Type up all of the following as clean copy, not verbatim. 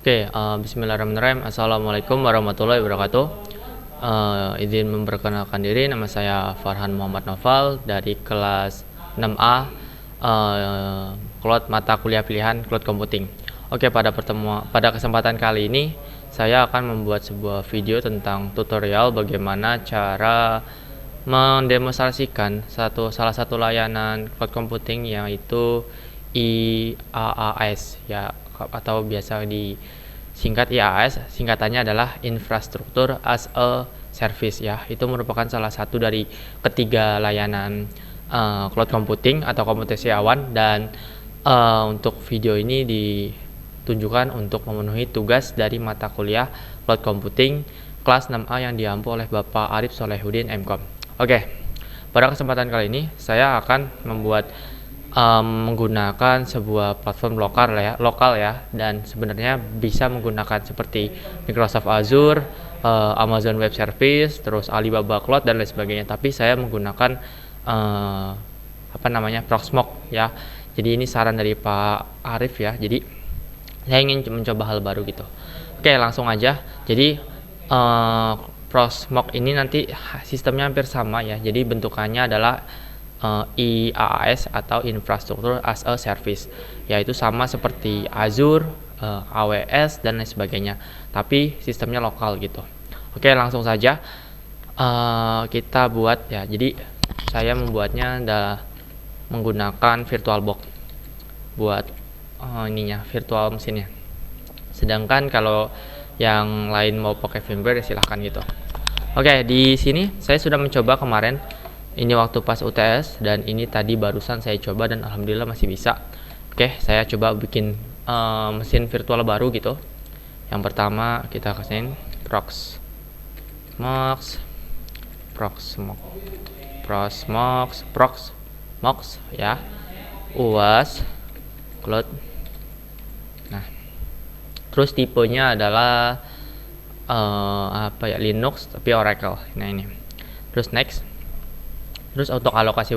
Bismillahirrahmanirrahim. Assalamualaikum warahmatullahi wabarakatuh. Izin memperkenalkan diri, nama saya Farhan Muhammad Noval dari kelas 6A, mata kuliah pilihan Cloud Computing. Pada kesempatan kali ini saya akan membuat sebuah video tentang tutorial bagaimana cara mendemonstrasikan salah satu layanan cloud computing, yaitu IaaS ya, atau biasa disingkat IaaS. Singkatannya adalah Infrastructure as a Service ya. Itu merupakan salah satu dari ketiga layanan cloud computing atau komputasi awan, dan untuk video ini ditunjukkan untuk memenuhi tugas dari mata kuliah cloud computing kelas 6A yang diampu oleh Bapak Arif Solehudin MKom. Pada kesempatan kali ini saya akan membuat menggunakan sebuah platform lokal ya, dan sebenarnya bisa menggunakan seperti Microsoft Azure, Amazon Web Service, terus Alibaba Cloud dan lain sebagainya. Tapi saya menggunakan Proxmox ya. Jadi ini saran dari Pak Arif ya. Jadi saya ingin mencoba hal baru gitu. Langsung aja. Jadi Proxmox ini nanti sistemnya hampir sama ya. Jadi bentukannya adalah IaaS atau Infrastructure as a Service, yaitu sama seperti Azure, AWS dan lain sebagainya, tapi sistemnya lokal gitu. Langsung saja kita buat ya. Jadi saya membuatnya menggunakan VirtualBox buat virtual mesinnya. Sedangkan kalau yang lain mau pakai VMware silahkan gitu. Di sini saya sudah mencoba kemarin. Ini waktu pas UTS, dan ini tadi barusan saya coba dan alhamdulillah masih bisa. Saya coba bikin mesin virtual baru gitu. Yang pertama kita kasihin Proxmox ya, UAS Cloud. Nah, terus tipenya adalah Linux tapi Oracle. Nah ini. Terus next. Terus untuk alokasi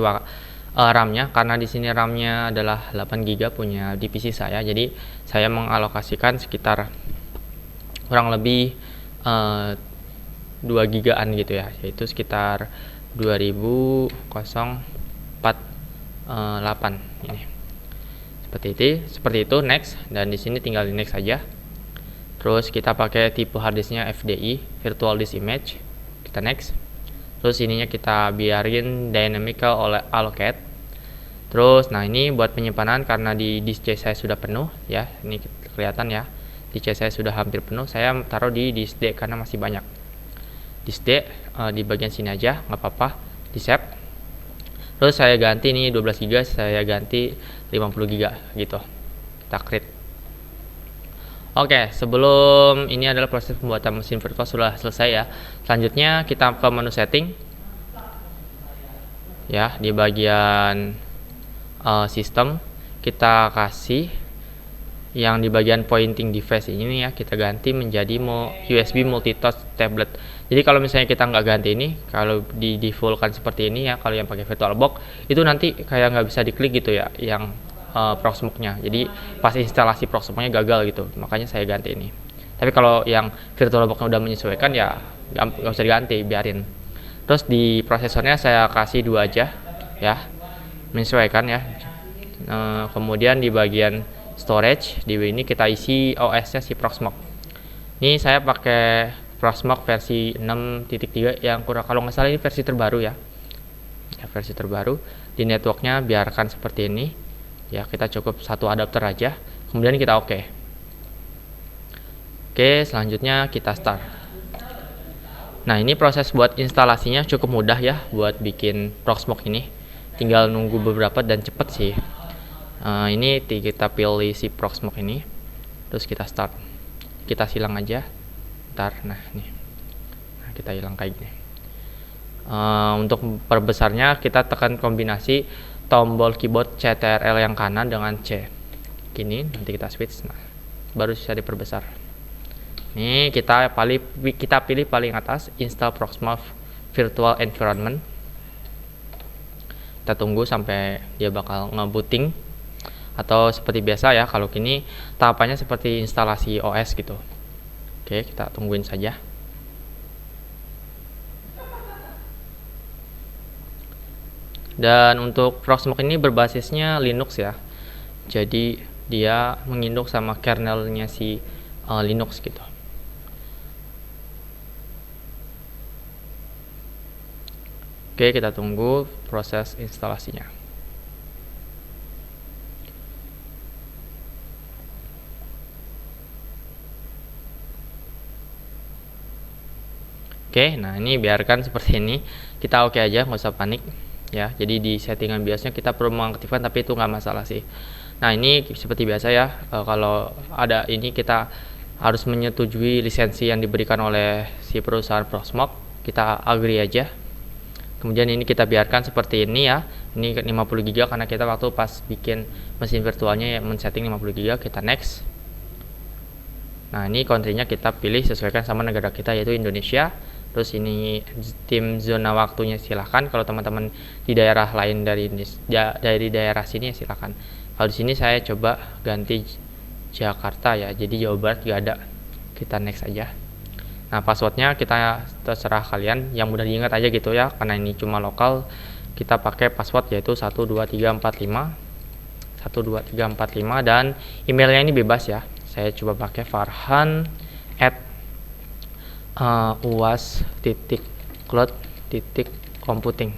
RAM-nya, karena di sini RAM-nya adalah 8 GB punya di PC saya, jadi saya mengalokasikan sekitar kurang lebih 2 GB-an gitu ya, yaitu sekitar 2048 ini. Seperti itu. Next, dan di sini tinggal di next saja. Terus kita pakai tipe harddisknya FDI, Virtual Disk Image. Kita next. Terus ininya kita biarin dynamical allocate. Terus nah ini buat penyimpanan, karena di disk C saya sudah penuh ya. Ini kelihatan ya, disk C saya sudah hampir penuh. Saya taruh di disk D karena masih banyak. Disk D di bagian sini aja, nggak apa-apa, di save. Terus saya ganti ini 12 GB, saya ganti 50 GB gitu. Kita create. Sebelum ini adalah proses pembuatan mesin virtual sudah selesai ya. Selanjutnya kita ke menu setting ya. Di bagian sistem kita kasih yang di bagian pointing device ini ya, kita ganti menjadi USB multi-touch tablet. Jadi kalau misalnya kita nggak ganti ini, kalau di defaultkan seperti ini ya, kalau yang pakai VirtualBox itu nanti kayak nggak bisa diklik gitu ya, yang Proxmox-nya. Jadi pas instalasi Proxmox-nya gagal gitu, makanya saya ganti ini. Tapi kalau yang VirtualBox-nya udah menyesuaikan ya nggak usah diganti, biarin. Terus di prosesornya saya kasih 2 aja ya, menyesuaikan ya. Kemudian di bagian storage, di ini kita isi OS-nya si Proxmox. Ini saya pakai Proxmox versi 6.3 yang kalau nggak salah ini versi terbaru ya. Versi terbaru. Di networknya biarkan seperti ini ya, kita cukup satu adapter aja, kemudian kita oke, selanjutnya kita start. Nah ini proses buat instalasinya cukup mudah ya, buat bikin Proxmox ini tinggal nunggu beberapa dan cepet sih. Ini kita pilih si Proxmox ini, terus kita start, kita silang aja ntar. Nah kita hilang kayak gini. Untuk perbesarnya kita tekan kombinasi tombol keyboard CTRL yang kanan dengan C gini, nanti kita switch, nah baru bisa diperbesar. Ini kita pilih paling atas, install Proxmox virtual environment. Kita tunggu sampai dia bakal ngebooting atau seperti biasa ya. Kalau gini tahapannya seperti instalasi OS gitu. Oke, kita tungguin saja. Dan untuk Proxmox ini berbasisnya Linux ya. Jadi dia menginduk sama kernelnya si Linux gitu. Oke, kita tunggu proses instalasinya. Oke, nah ini biarkan seperti ini. Kita oke aja, nggak usah panik ya. Jadi di settingan BIOSnya kita perlu mengaktifkan, tapi itu nggak masalah sih. Nah ini seperti biasa ya, kalau ada ini kita harus menyetujui lisensi yang diberikan oleh si perusahaan Proxmox. Kita agree aja. Kemudian ini kita biarkan seperti ini ya. Ini 50 GB karena kita waktu pas bikin mesin virtualnya ya men-setting 50 GB, kita next. Nah ini country-nya kita pilih sesuaikan sama negara kita yaitu Indonesia. Terus ini tim zona waktunya silahkan. Kalau teman-teman di daerah lain dari daerah sini ya silahkan. Kalau di sini saya coba ganti Jakarta ya, jadi Jawa Barat gak ada. Kita next aja. Nah passwordnya kita terserah kalian, yang mudah diingat aja gitu ya, karena ini cuma lokal. Kita pakai password yaitu 12345 12345 dan emailnya ini bebas ya. Saya coba pakai farhan@uas.cloud.computing.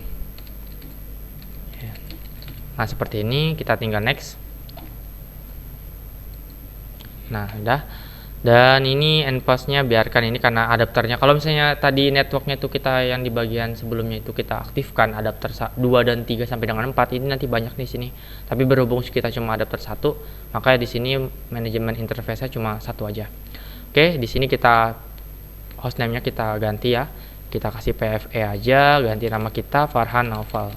Nah seperti ini, kita tinggal next. Nah udah. Dan ini endpassnya biarkan ini karena adapternya. Kalau misalnya tadi networknya itu kita yang di bagian sebelumnya itu kita aktifkan adapter 2 dan 3 sampai dengan 4, ini nanti banyak di sini. Tapi berhubung kita cuma adapter 1, makanya di sini manajemen interface-nya cuma 1 aja. Oke, di sini kita hostname-nya kita ganti ya. Kita kasih PFE aja, ganti nama kita Farhan Naufal.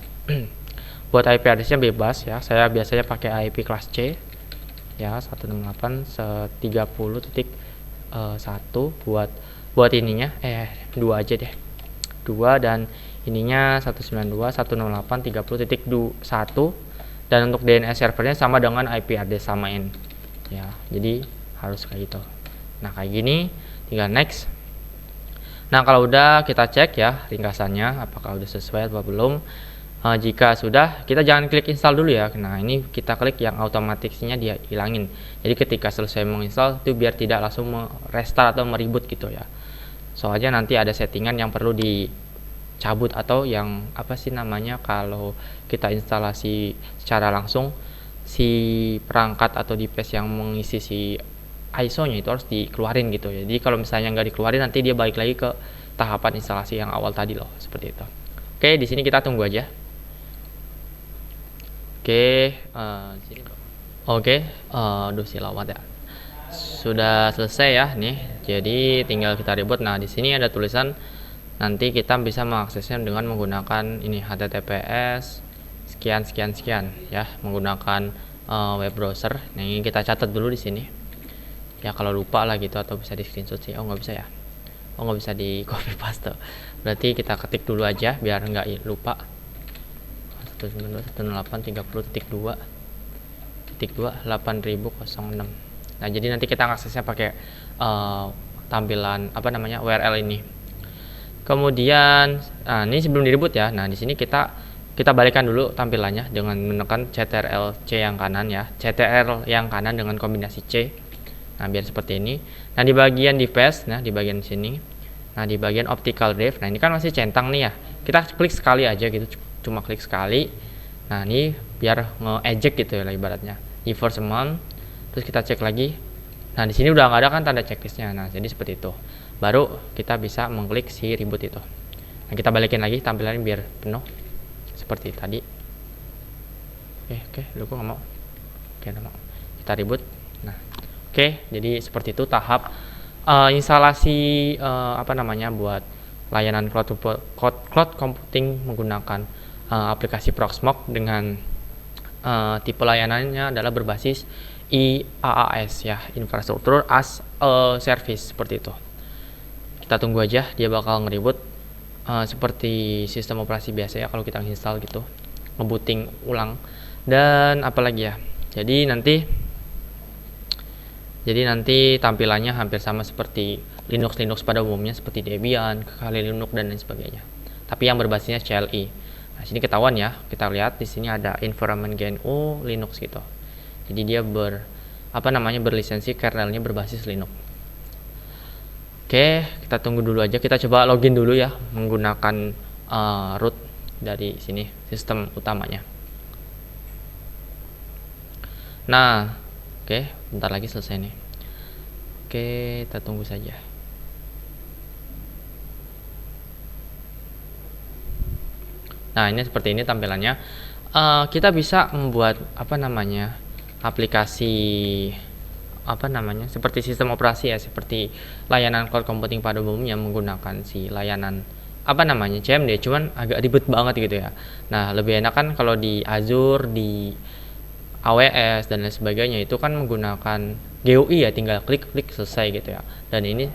Buat IP address-nya bebas ya. Saya biasanya pakai IP kelas C. Ya 168.130.1 buat ininya 2 aja deh, 2, dan ininya 192.168.30.1, dan untuk DNS servernya sama dengan IP address samain ya, jadi harus kayak gitu. Nah kayak gini, tinggal next. Nah kalau udah, kita cek ya ringkasannya apakah udah sesuai atau belum. Jika sudah, kita jangan klik install dulu ya. Nah ini kita klik yang otomatisnya dia hilangin. Jadi ketika selesai menginstal itu biar tidak langsung restart atau meribut gitu ya. Soalnya nanti ada settingan yang perlu dicabut atau yang apa sih namanya, kalau kita instalasi secara langsung si perangkat atau device yang mengisi si ISO nya itu harus dikeluarin gitu ya. Jadi kalau misalnya nggak dikeluarin, nanti dia balik lagi ke tahapan instalasi yang awal tadi loh, seperti itu. Oke, di sini kita tunggu aja. Oke, aduh silawat ya. Sudah selesai ya nih. Jadi tinggal kita reboot. Nah, di sini ada tulisan nanti kita bisa mengaksesnya dengan menggunakan ini https sekian ya, menggunakan web browser. Nah, ini kita catat dulu di sini. Ya kalau lupa lah gitu, atau bisa di screenshot sih. Oh, nggak bisa ya. Oh, nggak bisa di copy paste. Berarti kita ketik dulu aja biar nggak lupa. 192.168.2.2.8006. Nah jadi nanti kita aksesnya pakai tampilan apa namanya URL ini. Kemudian ini sebelum di reboot ya. Nah di sini kita balikkan dulu tampilannya dengan menekan Ctrl C yang kanan ya. Ctrl yang kanan dengan kombinasi C. Nah biar seperti ini. Nah di bagian device, nah di bagian sini, nah di bagian optical drive, nah ini kan masih centang nih ya. Kita klik sekali aja gitu, cuma klik sekali. Nah ini biar nge-eject gitu ya ibaratnya. Force amount, terus kita cek lagi. Nah di sini udah nggak ada kan tanda checklistnya. Nah jadi seperti itu. Baru kita bisa mengklik si reboot itu. Nah kita balikin lagi tampilannya biar penuh seperti tadi. Oke, lu kok nggak mau? Oke, nggak mau. Kita reboot. Nah, oke, jadi seperti itu tahap instalasi apa namanya buat layanan cloud computing menggunakan aplikasi Proxmox dengan tipe layanannya adalah berbasis IaaS ya, Infrastructure as a Service, seperti itu. Kita tunggu aja, dia bakal nge-reboot seperti sistem operasi biasa ya kalau kita install gitu, ngebooting ulang. Dan apalagi ya, Jadi nanti tampilannya hampir sama seperti Linux pada umumnya, seperti Debian, Kali Linux dan lain sebagainya. Tapi yang berbasisnya CLI. Nah, sini ketahuan ya, kita lihat di sini ada environment GNU Linux gitu. Jadi dia berlisensi kernelnya berbasis Linux. Oke, kita tunggu dulu aja. Kita coba login dulu ya menggunakan root dari sini, sistem utamanya. Nah, oke, bentar lagi selesai nih. Oke, kita tunggu saja. Nah, ini seperti ini tampilannya. Kita bisa membuat aplikasi seperti sistem operasi ya, seperti layanan cloud computing pada umumnya menggunakan si layanan CMD, cuman agak ribet banget gitu ya. Nah, lebih enak kan kalau di Azure, di AWS dan lain sebagainya itu kan menggunakan GUI ya, tinggal klik selesai gitu ya. Dan ini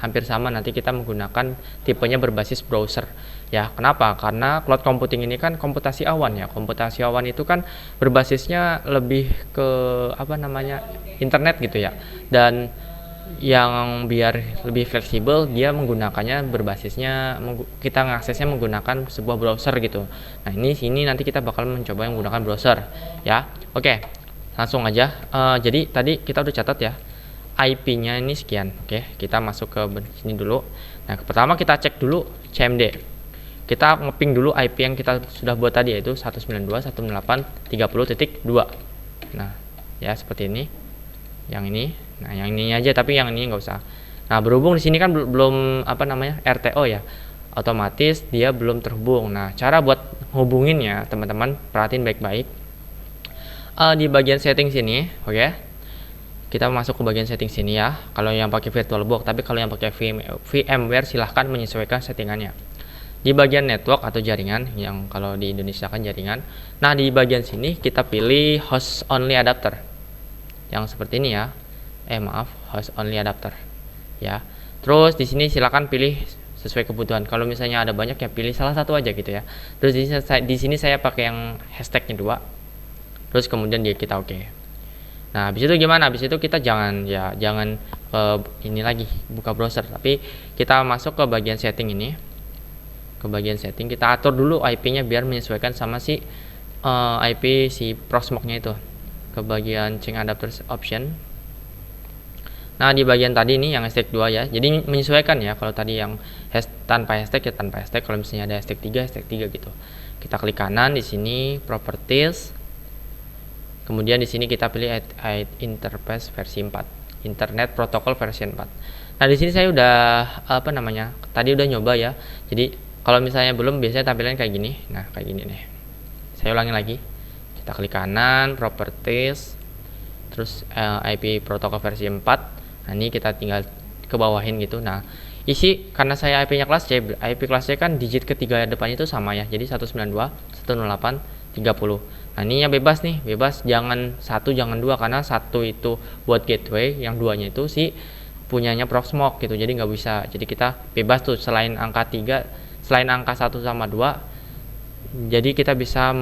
hampir sama, nanti kita menggunakan tipenya berbasis browser ya. Kenapa? Karena cloud computing ini kan komputasi awan ya. Komputasi awan itu kan berbasisnya lebih ke internet gitu ya. Dan yang biar lebih fleksibel, dia menggunakannya berbasisnya kita mengaksesnya menggunakan sebuah browser gitu. Nah, sini nanti kita bakal mencoba menggunakan browser ya. Oke, langsung aja. Jadi tadi kita udah catat ya, IP-nya ini sekian. Oke, kita masuk ke sini dulu. Nah, pertama kita cek dulu CMD. Kita ngeping dulu IP yang kita sudah buat tadi, yaitu 192.168.30.2. Nah, ya seperti ini. Yang ini. Nah, yang ini aja, tapi yang ini nggak usah. Nah, berhubung di sini kan belum RTO ya, otomatis dia belum terhubung. Nah, cara buat hubunginnya teman-teman perhatiin baik-baik. Di bagian setting sini, oke. Kita masuk ke bagian setting sini ya. Kalau yang pakai VirtualBox, tapi kalau yang pakai VMware silahkan menyesuaikan settingannya. Di bagian network atau jaringan, yang kalau di Indonesia kan jaringan. Nah, di bagian sini kita pilih host only adapter. Yang seperti ini ya. Host only adapter. Ya. Terus di sini silakan pilih sesuai kebutuhan. Kalau misalnya ada banyak ya pilih salah satu aja gitu ya. Terus di sini saya pakai yang hashtagnya 2. Terus kemudian kita oke. Nah, habis itu gimana? Habis itu kita jangan ini lagi buka browser, tapi kita masuk ke bagian setting ini. Ke bagian setting kita atur dulu IP-nya biar menyesuaikan sama si IP si Proxmox-nya itu. Ke bagian change adapters option. Nah, di bagian tadi ini yang hashtag 2 ya. Jadi menyesuaikan ya, kalau tadi yang tanpa hashtag ya tanpa hashtag, kalau misalnya ada hashtag 3 gitu. Kita klik kanan di sini properties. Kemudian di sini kita pilih interface versi 4. Internet Protocol versi 4. Nah, di sini saya udah tadi udah nyoba ya. Jadi kalau misalnya belum, biasanya tampilan kayak gini. Nah, kayak gini nih. Saya ulangi lagi. Kita klik kanan properties, terus IP protokol versi 4. Nah, ini kita tinggal ke bawahin gitu. Nah, isi karena saya IP-nya kelas C, IP kelas C kan digit ketiga depannya itu sama ya. Jadi 192.168.30. Nah, ininya bebas nih, bebas, jangan 1 jangan 2, karena 1 itu buat gateway, yang 2-nya itu punyanya Proxmox gitu. Jadi nggak bisa. Jadi kita bebas tuh selain angka 1 sama 2. Jadi kita bisa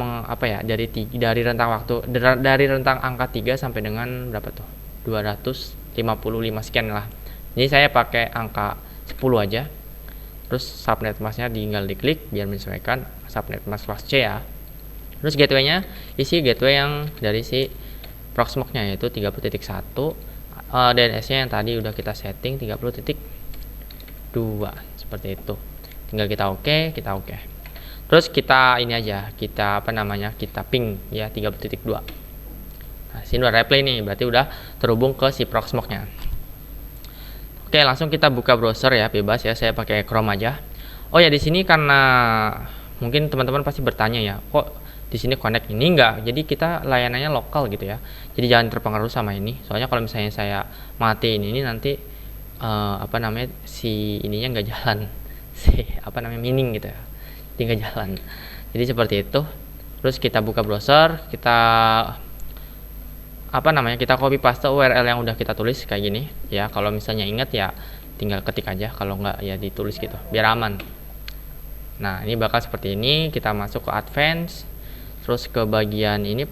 dari rentang waktu dari rentang angka 3 sampai dengan berapa tuh? 255 sekian lah. Jadi saya pakai angka 10 aja. Terus subnet masknya tinggal diklik biar menyesuaikan subnet mask kelas C ya. Terus gateway-nya isi gateway yang dari si Proxmox-nya, yaitu 30.1. DNS-nya yang tadi udah kita setting 30.2 seperti itu. Tinggal kita oke. Terus kita ini aja, kita ping ya 30.2. Nah, sini udah replay nih, berarti udah terhubung ke si Proxmox-nya. Oke, langsung kita buka browser ya, bebas ya, saya pakai Chrome aja. Oh ya, di sini karena mungkin teman-teman pasti bertanya ya, kok di sini connect ini enggak? Jadi kita layanannya lokal gitu ya. Jadi jangan terpengaruh sama ini. Soalnya kalau misalnya saya matiin ini nanti si ininya nggak jalan, mining gitu ya, tinggal jalan. Jadi seperti itu. Terus kita buka browser, kita kita copy paste URL yang udah kita tulis kayak gini ya. Kalau misalnya ingat ya tinggal ketik aja, kalau nggak ya ditulis gitu biar aman. Nah, ini bakal seperti ini. Kita masuk ke advance, terus ke bagian ini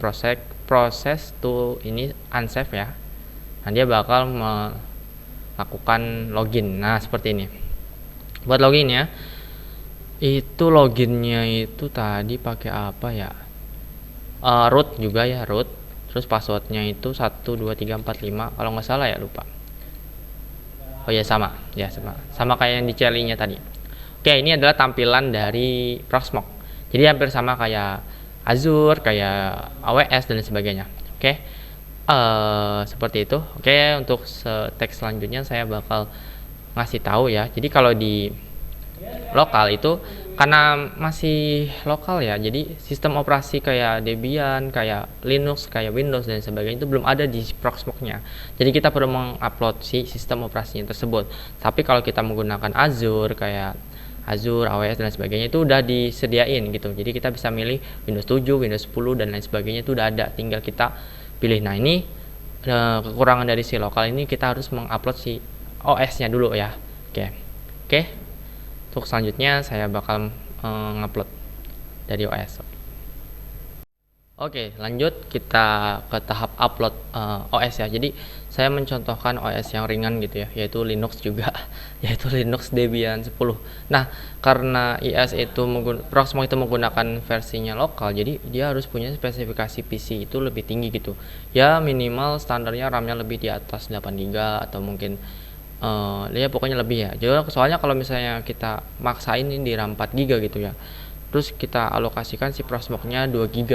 proses to ini unsafe ya. Nah, dia bakal melakukan login. Nah, seperti ini. Buat login ya, itu loginnya itu tadi pakai apa ya? Root juga ya, root. Terus passwordnya itu 12345 kalau nggak salah ya, lupa. Oh ya, sama kayak yang di CLI-nya tadi. Oke, ini adalah tampilan dari Proxmox. Jadi hampir sama kayak Azure, kayak AWS dan sebagainya. Oke, seperti itu. Oke, untuk teks selanjutnya saya bakal ngasih tahu ya. Jadi kalau di lokal itu karena masih lokal ya, jadi sistem operasi kayak Debian, kayak Linux, kayak Windows dan sebagainya itu belum ada di Proxmox-nya. Jadi kita perlu mengupload si sistem operasinya tersebut. Tapi kalau kita menggunakan Azure, kayak Azure, AWS dan sebagainya itu udah disediain gitu. Jadi kita bisa milih Windows 7, Windows 10 dan lain sebagainya itu udah ada. Tinggal kita pilih. Nah, ini kekurangan dari si lokal ini, kita harus mengupload si OS-nya dulu ya. Oke. Untuk selanjutnya saya bakal ngupload dari OS. Oke, lanjut kita ke tahap upload OS ya. Jadi saya mencontohkan OS yang ringan gitu ya, yaitu Linux juga, yaitu Linux Debian 10. Nah, karena IS itu Proxmox itu menggunakan versinya lokal, jadi dia harus punya spesifikasi PC itu lebih tinggi gitu. Ya minimal standarnya RAM-nya lebih di atas 8 GB atau mungkin ya pokoknya lebih ya. Jadi soalnya kalau misalnya kita maksain ini di RAM 4 GB gitu ya, terus kita alokasikan si Proxmox-nya 2 GB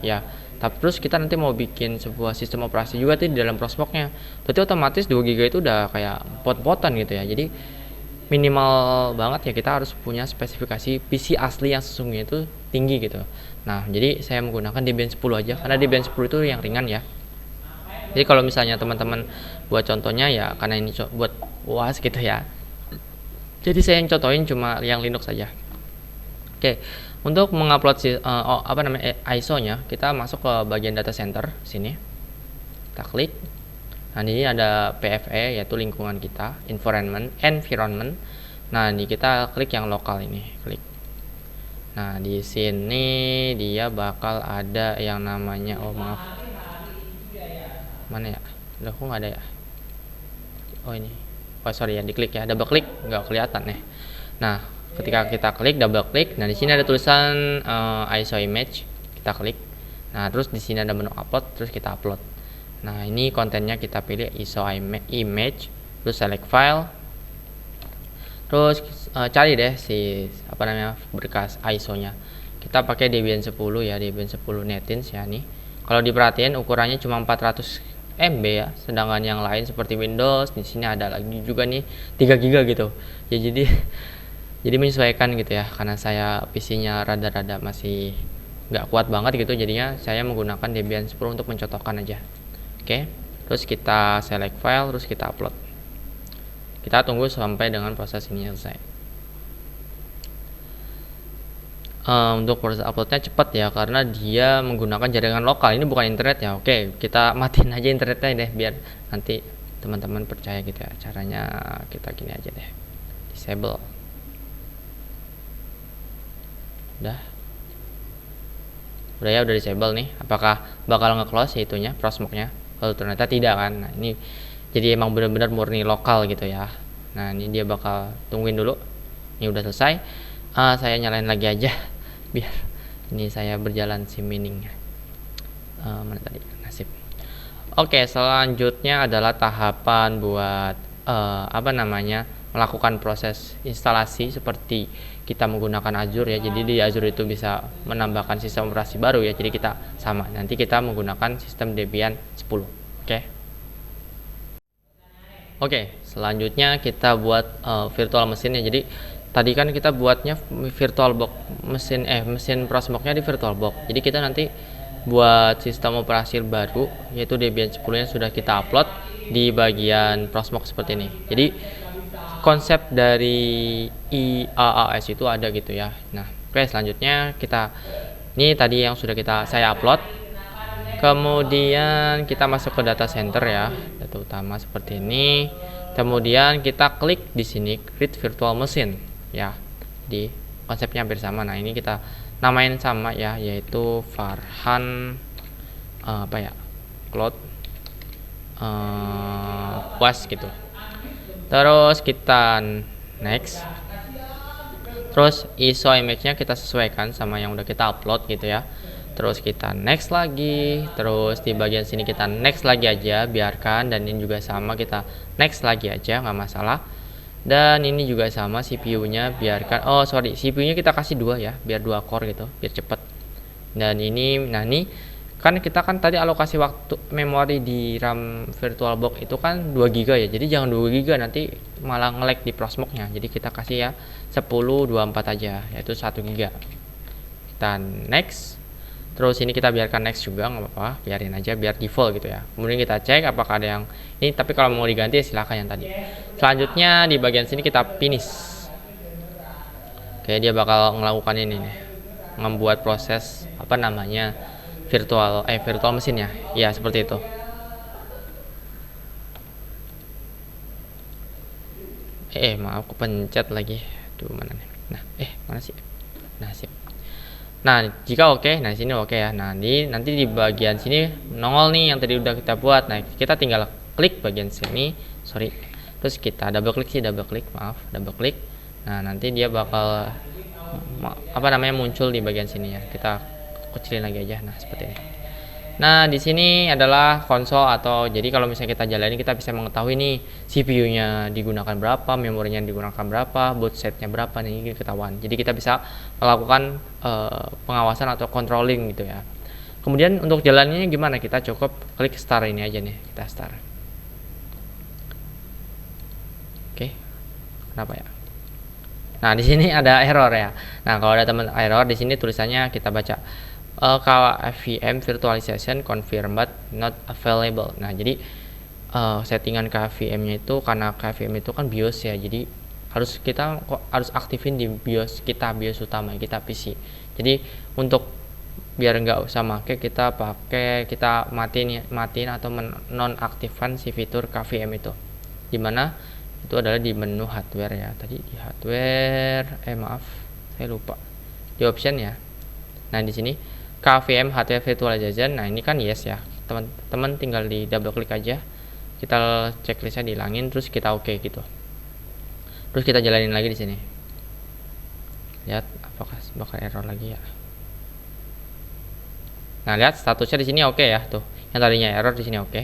ya, tapi terus kita nanti mau bikin sebuah sistem operasi juga tuh di dalam Proxmox-nya, berarti otomatis 2 GB itu udah kayak pot-potan gitu ya. Jadi minimal banget ya, kita harus punya spesifikasi PC asli yang sesungguhnya itu tinggi gitu. Nah, jadi saya menggunakan Debian 10 aja, karena Debian 10 itu yang ringan ya. Jadi kalau misalnya teman-teman buat contohnya ya, karena ini buat UAS gitu ya, jadi saya yang contohin cuma yang Linux saja. Oke, untuk mengupload ISO-nya, kita masuk ke bagian data center sini. Kita klik. Nah, ini ada PFE, yaitu lingkungan kita, environment. Nah, ini kita klik yang lokal ini, klik. Nah, di sini dia bakal ada yang namanya mana ya? Udah, kok nggak ada ya? Oh, ini. Oh, sorry ya, diklik ya, double klik nggak kelihatan nih. Nah, ketika kita klik, double klik, nah di sini ada tulisan ISO image, kita klik. Nah, terus di sini ada menu upload, terus kita upload. Nah, ini kontennya kita pilih ISO image, terus select file, terus cari deh si berkas ISO-nya. Kita pakai Debian 10 ya, Debian 10 Netins ya nih. Kalau diperhatiin ukurannya cuma 400 MB ya, sedangkan yang lain seperti Windows di sini ada lagi juga nih 3 GB gitu. Ya jadi menyesuaikan gitu ya, karena saya PC-nya rada-rada masih nggak kuat banget gitu, jadinya saya menggunakan Debian 10 untuk mencontohkan aja. Oke, terus kita select file, terus kita upload. Kita tunggu sampai dengan proses ini selesai. Untuk proses uploadnya cepat ya, karena dia menggunakan jaringan lokal, ini bukan internet ya. Oke, kita matiin aja internetnya deh, biar nanti teman-teman percaya gitu ya. Caranya kita gini aja deh, disable. Udah ya, udah disable nih. Apakah bakal nge-close itunya, Proxmox-nya? Kalau ternyata tidak kan. Nah, ini jadi emang benar-benar murni lokal gitu ya. Nah, ini dia bakal tungguin dulu. Ini udah selesai. Saya nyalain lagi aja biar ini saya berjalan simmining. Mana tadi? Nasib. Oke, selanjutnya adalah tahapan buat melakukan proses instalasi seperti kita menggunakan Azure ya. Jadi di Azure itu bisa menambahkan sistem operasi baru ya. Jadi kita sama. Nanti kita menggunakan sistem Debian 10. Oke, selanjutnya kita buat virtual mesin ya. Jadi tadi kan kita buatnya VirtualBox mesin Proxmox-nya di VirtualBox. Jadi kita nanti buat sistem operasi baru yaitu Debian 10-nya sudah kita upload di bagian Proxmox seperti ini. Jadi konsep dari IaaS itu ada gitu ya. Nah, oke, selanjutnya ini tadi yang sudah saya upload. Kemudian kita masuk ke data center ya, data utama seperti ini. Kemudian kita klik di sini create virtual machine ya. Di konsepnya hampir sama. Nah, ini kita namain sama ya, yaitu Farhan apa ya, cloud was gitu. Terus kita next. Terus ISO image-nya kita sesuaikan sama yang udah kita upload gitu ya. Terus kita next lagi. Terus di bagian sini kita next lagi aja, biarkan. Dan ini juga sama, kita next lagi aja, nggak masalah. Dan ini juga sama, CPU-nya biarkan. Oh sorry, CPU-nya kita kasih 2 ya, biar 2 core gitu, biar cepet. Dan ini, nah ini kan kita kan tadi alokasi waktu memori di RAM VirtualBox itu kan 2 GB ya, jadi jangan 2 GB, nanti malah nge-lag di Prosmok-nya. Jadi kita kasih ya 1024 aja, yaitu 1 GB. Kita next. Terus ini kita biarkan next juga, nggak apa-apa, biarin aja biar default gitu ya. Kemudian kita cek apakah ada yang ini, tapi kalau mau diganti silahkan yang tadi. Selanjutnya di bagian sini kita finish. Oke, dia bakal melakukan ini nih, membuat proses apa namanya, virtual mesinnya ya, seperti itu. Maaf, kepencet lagi. Duh, mana nih? Nah, mana sih? Nah, sip. Nah, jika oke, nah sini oke ya. Nah, nanti di bagian sini nongol nih yang tadi udah kita buat. Nah, kita tinggal klik bagian sini, sorry. Terus kita double klik, double klik. Nah, nanti dia bakal apa namanya, muncul di bagian sini ya. Kita kecilin lagi aja. Nah, seperti ini. Nah, di sini adalah konsol, atau jadi kalau misalnya kita jalani, kita bisa mengetahui nih CPU-nya digunakan berapa, memorinya digunakan berapa, boot set-nya berapa, nih ketahuan. Jadi kita bisa melakukan pengawasan atau controlling gitu ya. Kemudian untuk jalannya gimana? Kita cukup klik start ini aja nih, kita start. Oke. Kenapa ya? Nah, di sini ada error ya. Nah, kalau ada teman error di sini tulisannya kita baca KVM virtualization confirmed not available. Nah, jadi settingan KVM-nya itu, karena KVM itu kan BIOS ya, jadi kita harus aktifin di BIOS kita, BIOS utama kita PC. Jadi untuk biar nggak usah kita matiin atau nonaktifkan si fitur KVM itu, dimana itu adalah di menu hardware ya. Tadi di hardware, maaf saya lupa, di option ya. Nah, di sini KVM hardware virtualization. Nah, ini kan yes ya, teman-teman tinggal di double klik aja, kita checklistnya dihilangin, terus kita oke gitu. Terus kita jalanin lagi di sini, lihat apakah bakal error lagi ya. Nah, lihat statusnya di sini oke ya, tuh yang tadinya error di sini oke.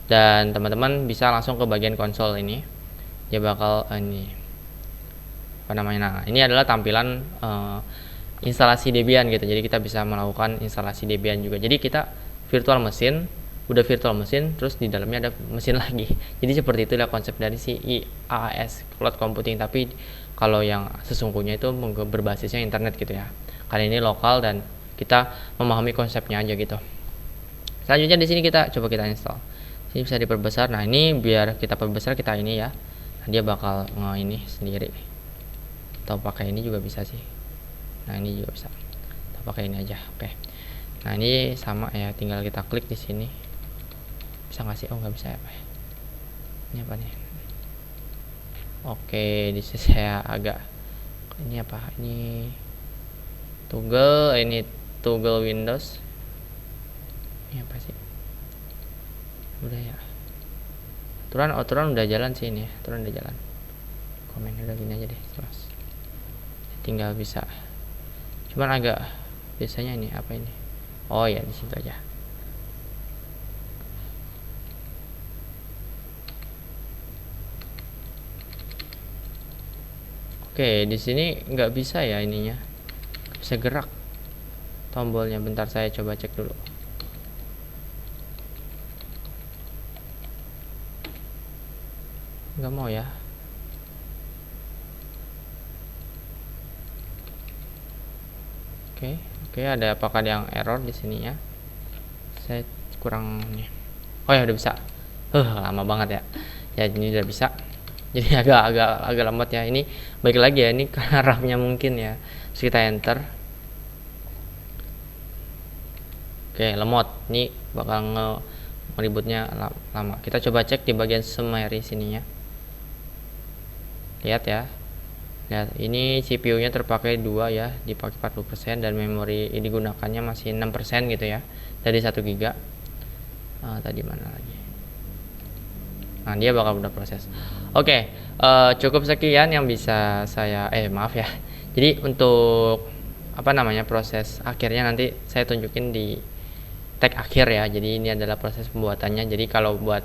Dan teman-teman bisa langsung ke bagian konsol ini, dia bakal ini apa namanya, nah ini adalah tampilan instalasi Debian gitu. Jadi kita bisa melakukan instalasi Debian juga. Jadi kita virtual mesin, udah virtual mesin, terus di dalamnya ada mesin lagi. Jadi seperti itulah konsep dari si IaaS cloud computing. Tapi kalau yang sesungguhnya itu berbasisnya internet gitu ya. Kali ini lokal dan kita memahami konsepnya aja gitu. Selanjutnya di sini kita install. Ini bisa diperbesar. Nah, ini biar kita perbesar, kita ini ya. Nah, dia bakal ini sendiri. Atau pakai ini juga bisa sih. Nah, ini juga bisa. Kita pakai ini aja. Oke. Nah, ini sama ya, tinggal kita klik di sini. Bisa nggak sih? Oh, nggak bisa ya, Pak. Ini apa nih? Oke, di sini saya agak ini apa? Ini toggle Windows. Ini apa sih? Udah ya. Aturan udah jalan sih ini. Aturan udah jalan. Komen udah gini aja deh, jelas. Tinggal bisa. Cuman agak biasanya ini apa ini? Oh ya, di situ aja. Oke, di sini nggak bisa ya ininya. Nggak bisa gerak tombolnya. Bentar, saya coba cek dulu. Nggak mau ya. Oke, ada apakah ada yang error di sininya? Saya kurang nih. Oh ya, udah bisa. Lama banget ya. Ya, ini udah bisa. Jadi agak lambat ya. Ini balik lagi ya, ini karena RAM-nya mungkin ya. Terus kita enter. Oke, lemot. Ini bakal ngeributnya lama. Kita coba cek di bagian summary sininya. Lihat ya. Lihat, ini CPU-nya terpakai 2 ya, dipakai 40%, dan memori digunakannya masih 6% gitu ya, dari 1 GB. Tadi mana lagi? Nah, dia bakal udah proses. Oke, cukup sekian yang bisa saya maaf ya. Jadi untuk proses akhirnya nanti saya tunjukin di tag akhir ya. Jadi ini adalah proses pembuatannya. Jadi kalau buat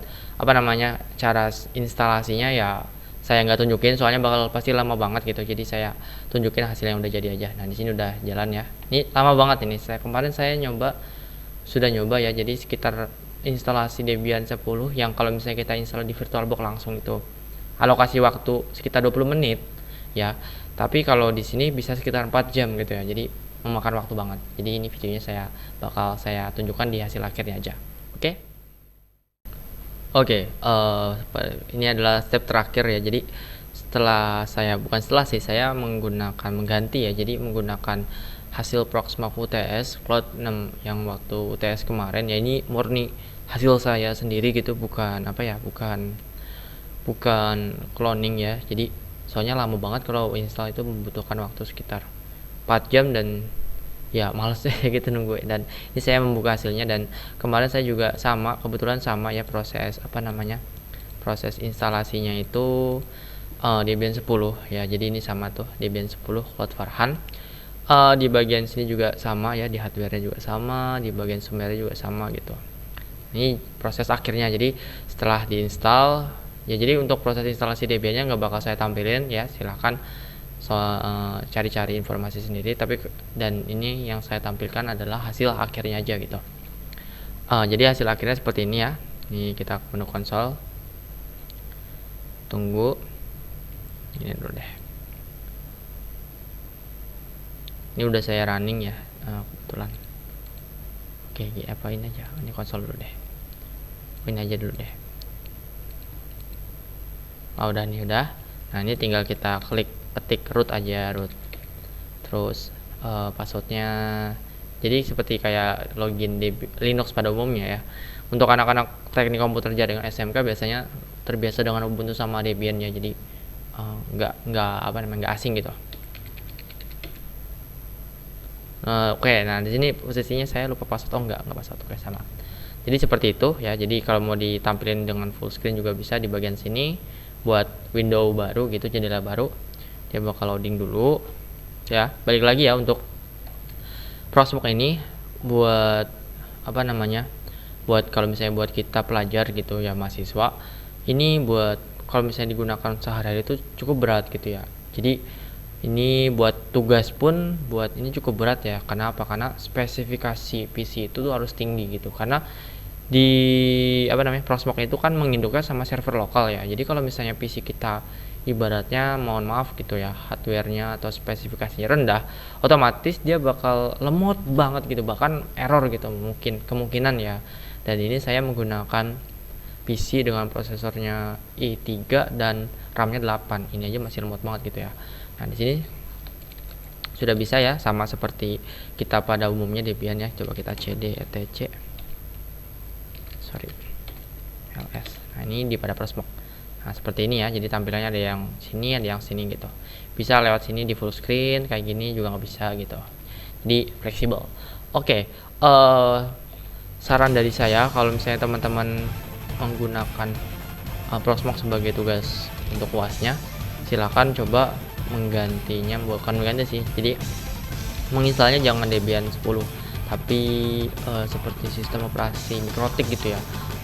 cara instalasinya ya saya nggak tunjukin, soalnya bakal pasti lama banget gitu. Jadi saya tunjukin hasil yang udah jadi aja. Nah, di sini udah jalan ya. Ini lama banget ini. Kemarin saya sudah nyoba ya. Jadi sekitar instalasi Debian 10 yang kalau misalnya kita install di VirtualBox langsung itu alokasi waktu sekitar 20 menit ya. Tapi kalau di sini bisa sekitar 4 jam gitu ya. Jadi memakan waktu banget. Jadi ini videonya bakal saya tunjukkan di hasil akhirnya aja. Oke, ini adalah step terakhir ya. Jadi saya mengganti ya. Jadi menggunakan hasil Proxmox UTS Cloud 6 yang waktu UTS kemarin ya. Ini murni hasil saya sendiri gitu, bukan cloning ya. Jadi soalnya lama banget kalau install itu membutuhkan waktu sekitar 4 jam dan ya males deh gitu nunggu. Dan ini saya membuka hasilnya, dan kemarin saya juga kebetulan sama ya proses proses instalasinya itu Debian 10 ya. Jadi ini sama tuh Debian 10 Cloud Farhan. Di bagian sini juga sama ya, di hardware-nya juga sama, di bagian firmware juga sama gitu. Ini proses akhirnya. Jadi setelah diinstal ya, jadi untuk proses instalasi Debian-nya nggak bakal saya tampilin ya, silahkan cari-cari informasi sendiri. Dan ini yang saya tampilkan adalah hasil akhirnya aja gitu. Jadi hasil akhirnya seperti ini ya. Ini kita ke menu konsol, tunggu ini dulu deh. Ini udah saya running ya kebetulan. Oke, apain aja ini konsol dulu deh, ini aja dulu deh. Udah nih, udah. Nah, ini tinggal kita ketik root aja, root, terus passwordnya. Jadi seperti kayak login di Linux pada umumnya ya. Untuk anak-anak teknik komputer jaringan SMK biasanya terbiasa dengan Ubuntu sama Debian ya. Jadi nggak asing gitu. Oke, nah di sini posisinya saya lupa password. Nggak password. Oke, sama. Jadi seperti itu ya. Jadi kalau mau ditampilin dengan full screen juga bisa di bagian sini. Buat window baru gitu, jendela baru, dia bakal loading dulu ya. Balik lagi ya, untuk Proxmox ini buat buat kalau misalnya buat kita pelajar gitu ya, mahasiswa, ini buat kalau misalnya digunakan sehari-hari itu cukup berat gitu ya. Jadi ini buat tugas pun buat ini cukup berat ya. Kenapa? Karena spesifikasi PC itu tuh harus tinggi gitu, karena di Proxmox itu kan menginduknya sama server lokal ya. Jadi kalau misalnya PC kita ibaratnya mohon maaf gitu ya, hardware-nya atau spesifikasinya rendah, otomatis dia bakal lemot banget gitu, bahkan error gitu kemungkinan ya. Dan ini saya menggunakan PC dengan prosesornya i3 dan RAM-nya 8. Ini aja masih lemot banget gitu ya. Nah, di sini sudah bisa ya, sama seperti kita pada umumnya Debian ya. Coba kita cd etc ls. Nah, ini di pada Proxmox. Nah, seperti ini ya. Jadi tampilannya ada yang sini, ada yang sini gitu. Bisa lewat sini di full screen kayak gini juga nggak bisa gitu. Jadi fleksibel. Oke, saran dari saya kalau misalnya teman-teman menggunakan Proxmox sebagai tugas untuk UASnya, silakan coba bukan mengganti sih. Jadi menginstalnya jangan Debian 10, tapi seperti sistem operasi Mikrotik gitu ya.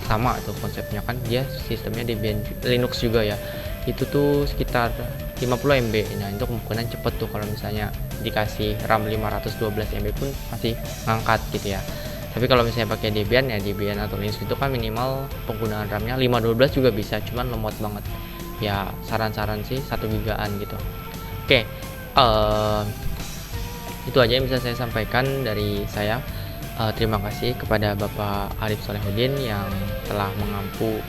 Sama tuh konsepnya, kan dia sistemnya Debian Linux juga ya. Itu tuh sekitar 50 MB. Nah, itu kemungkinan cepet tuh kalau misalnya dikasih RAM 512 MB pun masih ngangkat gitu ya. Tapi kalau misalnya pakai Debian ya, Debian atau Linux itu kan minimal penggunaan RAM-nya 512 juga bisa, cuman lemot banget. Ya saran-saran sih 1 gigaan gitu. Oke, itu aja yang bisa saya sampaikan dari saya. Terima kasih kepada Bapak Arif Solehudin yang telah mengampu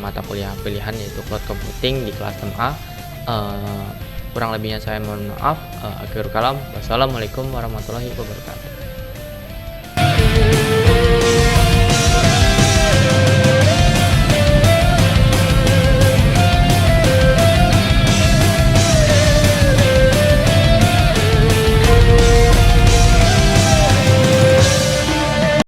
mata kuliah pilihan yaitu Cloud Computing di kelas 6A. Kurang lebihnya saya mohon maaf. Akhirul kalam, wassalamualaikum warahmatullahi wabarakatuh.